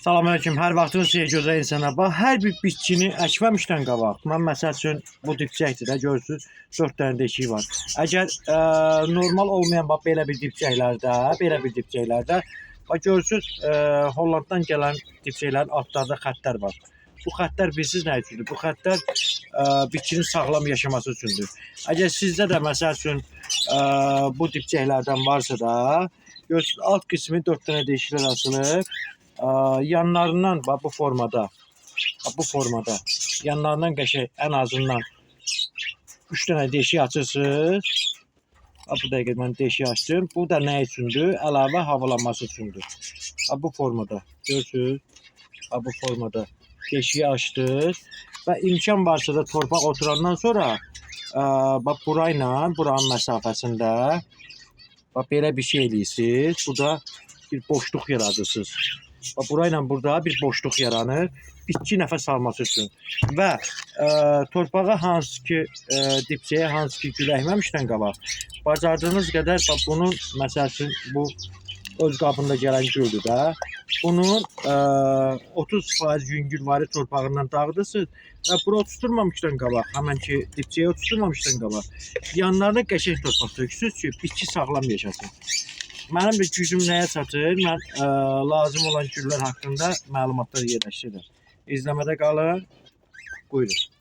Salamünaleyküm. Hər vaxtınız xeyir gözəl insanlar. Bax, hər bir bitkini əkməmişdən qabaq, mən məsəl üçün bu dibçəkdir də, görürsünüz, 4 dənə deşiyi var. Əgər normal olmayan bax belə bir dibçəklərdə, bax görürsünüz, Hollanddan gələn dibçəklərin altlarda xəttlər var. Bu xəttlər bilirsiniz nə üçündür? Bu xəttlər bitkinin sağlam yaşaması üçündür. Əgər sizdə də məsəl üçün bu dibçəklərdən varsa da, görürsünüz, alt qismi 4 dənə deşiklər asılır. Yanlarından bu formada, yanlarından qəşəng ən azından 3 dənə deşik açırsınız. Bu dəqiqə mən deşik açdım. Bu da nə üçündür? Əlavə havalanması üçündür. Bu formada, görürsünüz? Bu formada deşiyi açdınız və imkan varsa da torpaq oturandan sonra burayla, buranın məsafəsində belə bir şey eləyirsiniz. Burada bir boşluq yaradırsınız. Burayla burada bir boşluq yaranır, bitki nəfəs alması üçün. Və torpağa hansı ki, dibçəyə hansı ki, gül əkməmişdən qabaq, bacardığınız qədər bunun, məsəl üçün, bu öz qabında gələn güldür də, bunun 30% yüngülvari torpağından dağıdırsınız və bura oturtmamışdan qabaq, həmən ki, dibçəyə oturtmamışdan qabaq, yanlarına qəşəng torpaq töksünüz ki, bitki sağlam yaşasın. Mənim də gücüm nəyə çatır? Mən lazım olan güllər haqqında məlumatlar yerləşdirirəm. İzləmədə qalın. Buyurun.